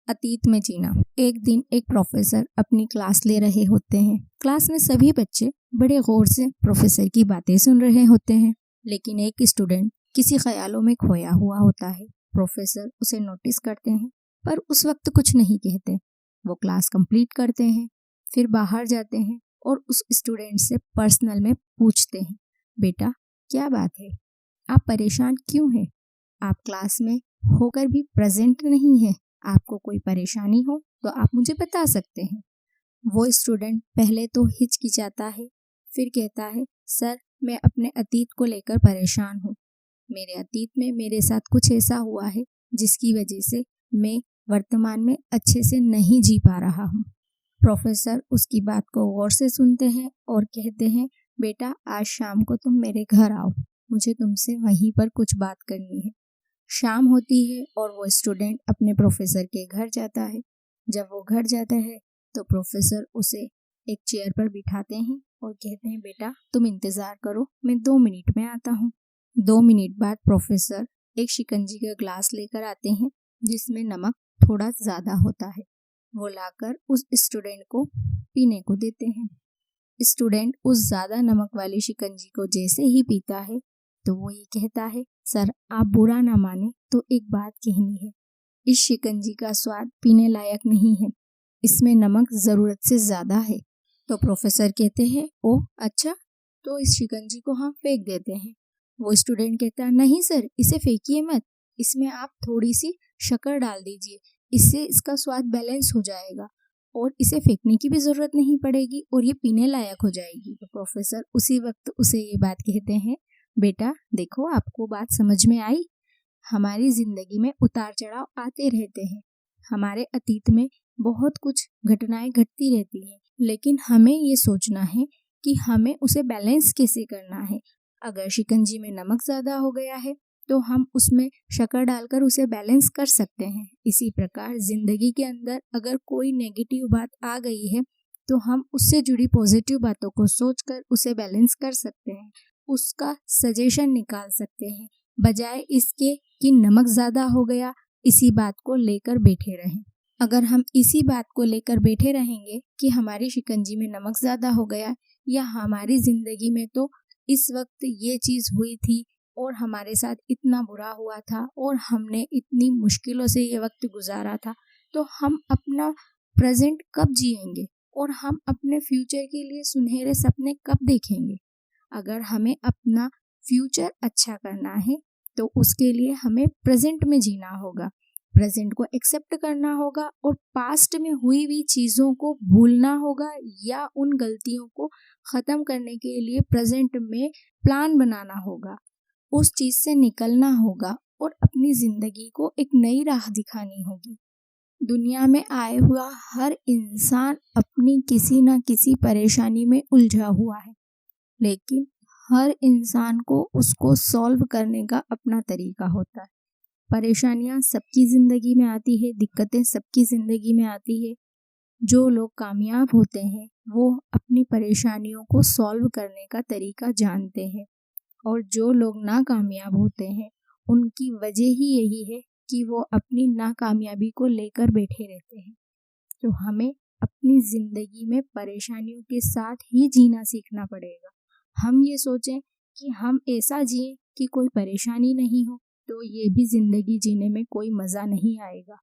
अतीत में जीना। एक दिन एक प्रोफेसर अपनी क्लास ले रहे होते हैं। क्लास में सभी बच्चे बड़े गौर से प्रोफेसर की बातें सुन रहे होते हैं, लेकिन एक स्टूडेंट किसी ख्यालों में खोया हुआ होता है। प्रोफेसर उसे नोटिस करते हैं पर उस वक्त कुछ नहीं कहते। वो क्लास कंप्लीट करते हैं, फिर बाहर जाते हैं और उस स्टूडेंट से पर्सनल में पूछते हैं, बेटा क्या बात है, आप परेशान क्यों हैं? आप क्लास में होकर भी प्रेजेंट नहीं हैं। आपको कोई परेशानी हो तो आप मुझे बता सकते हैं। वो स्टूडेंट पहले तो हिचकिचाता है, फिर कहता है, सर मैं अपने अतीत को लेकर परेशान हूँ। मेरे अतीत में मेरे साथ कुछ ऐसा हुआ है जिसकी वजह से मैं वर्तमान में अच्छे से नहीं जी पा रहा हूँ। प्रोफेसर उसकी बात को गौर से सुनते हैं और कहते हैं, बेटा आज शाम को तुम मेरे घर आओ, मुझे तुमसे वहीं पर कुछ बात करनी है। शाम होती है और वो स्टूडेंट अपने प्रोफेसर के घर जाता है। जब वो घर जाता है तो प्रोफेसर उसे एक चेयर पर बिठाते हैं और कहते हैं, बेटा तुम इंतज़ार करो, मैं 2 मिनट में आता हूँ। 2 मिनट बाद प्रोफेसर एक शिकंजी का ग्लास लेकर आते हैं जिसमें नमक थोड़ा ज़्यादा होता है। वो लाकर उस स्टूडेंट को पीने को देते हैं। स्टूडेंट उस ज़्यादा नमक वाली शिकंजी को जैसे ही पीता है तो वो ये कहता है, सर आप बुरा ना माने तो एक बात कहनी है, इस शिकंजी का स्वाद पीने लायक नहीं है, इसमें नमक ज़रूरत से ज़्यादा है। तो प्रोफेसर कहते हैं, ओह अच्छा, तो इस शिकंजी को हम फेंक देते हैं। वो स्टूडेंट कहता है, नहीं सर इसे फेंकिए मत, इसमें आप थोड़ी सी शक्कर डाल दीजिए, इससे इसका स्वाद बैलेंस हो जाएगा और इसे फेंकने की भी ज़रूरत नहीं पड़ेगी और ये पीने लायक हो जाएगी। तो प्रोफेसर उसी वक्त उसे ये बात कहते हैं, बेटा देखो आपको बात समझ में आई, हमारी ज़िंदगी में उतार चढ़ाव आते रहते हैं, हमारे अतीत में बहुत कुछ घटनाएं घटती रहती हैं, लेकिन हमें ये सोचना है कि हमें उसे बैलेंस कैसे करना है। अगर शिकंजी में नमक ज़्यादा हो गया है तो हम उसमें शक्कर डालकर उसे बैलेंस कर सकते हैं। इसी प्रकार ज़िंदगी के अंदर अगर कोई नेगेटिव बात आ गई है तो हम उससे जुड़ी पॉजिटिव बातों को सोचकर उसे बैलेंस कर सकते हैं, उसका सजेशन निकाल सकते हैं, बजाय इसके कि नमक ज़्यादा हो गया इसी बात को लेकर बैठे रहें। अगर हम इसी बात को लेकर बैठे रहेंगे कि हमारी शिकंजी में नमक ज़्यादा हो गया या हमारी ज़िंदगी में तो इस वक्त ये चीज़ हुई थी और हमारे साथ इतना बुरा हुआ था और हमने इतनी मुश्किलों से ये वक्त गुजारा था, तो हम अपना प्रेजेंट कब जिएंगे और हम अपने फ्यूचर के लिए सुनहरे सपने कब देखेंगे। अगर हमें अपना फ्यूचर अच्छा करना है तो उसके लिए हमें प्रेजेंट में जीना होगा, प्रेजेंट को एक्सेप्ट करना होगा और पास्ट में हुई हुई चीज़ों को भूलना होगा या उन गलतियों को ख़त्म करने के लिए प्रेजेंट में प्लान बनाना होगा, उस चीज़ से निकलना होगा और अपनी ज़िंदगी को एक नई राह दिखानी होगी। दुनिया में आए हुआ हर इंसान अपनी किसी न किसी परेशानी में उलझा हुआ है, लेकिन हर इंसान को उसको सॉल्व करने का अपना तरीका होता है। परेशानियां सबकी ज़िंदगी में आती है, दिक्कतें सबकी ज़िंदगी में आती है। जो लोग कामयाब होते हैं वो अपनी परेशानियों को सॉल्व करने का तरीका जानते हैं और जो लोग नाकामयाब होते हैं उनकी वजह ही यही है कि वो अपनी नाकामयाबी को लेकर बैठे रहते हैं। तो हमें अपनी ज़िंदगी में परेशानियों के साथ ही जीना सीखना पड़ेगा। हम ये सोचें कि हम ऐसा जिएं कि कोई परेशानी नहीं हो तो ये भी ज़िंदगी जीने में कोई मज़ा नहीं आएगा।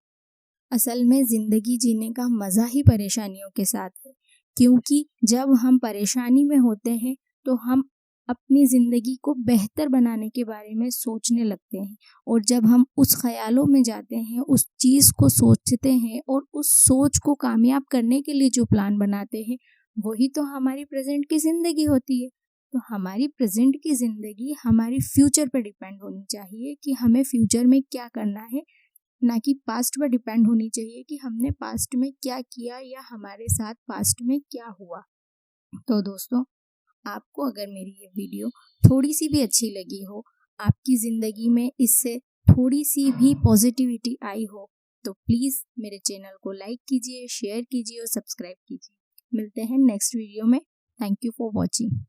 असल में ज़िंदगी जीने का मज़ा ही परेशानियों के साथ है, क्योंकि जब हम परेशानी में होते हैं तो हम अपनी ज़िंदगी को बेहतर बनाने के बारे में सोचने लगते हैं और जब हम उस ख्यालों में जाते हैं, उस चीज़ को सोचते हैं और उस सोच को कामयाब करने के लिए जो प्लान बनाते हैं वही तो हमारी प्रेजेंट की ज़िंदगी होती है। तो हमारी प्रेजेंट की ज़िंदगी हमारी फ्यूचर पर डिपेंड होनी चाहिए कि हमें फ्यूचर में क्या करना है, ना कि पास्ट पर डिपेंड होनी चाहिए कि हमने पास्ट में क्या किया या हमारे साथ पास्ट में क्या हुआ। तो दोस्तों, आपको अगर मेरी ये वीडियो थोड़ी सी भी अच्छी लगी हो, आपकी ज़िंदगी में इससे थोड़ी सी भी पॉजिटिविटी आई हो, तो प्लीज़ मेरे चैनल को लाइक कीजिए, शेयर कीजिए और सब्सक्राइब कीजिए। मिलते हैं नेक्स्ट वीडियो में। Thank you for watching.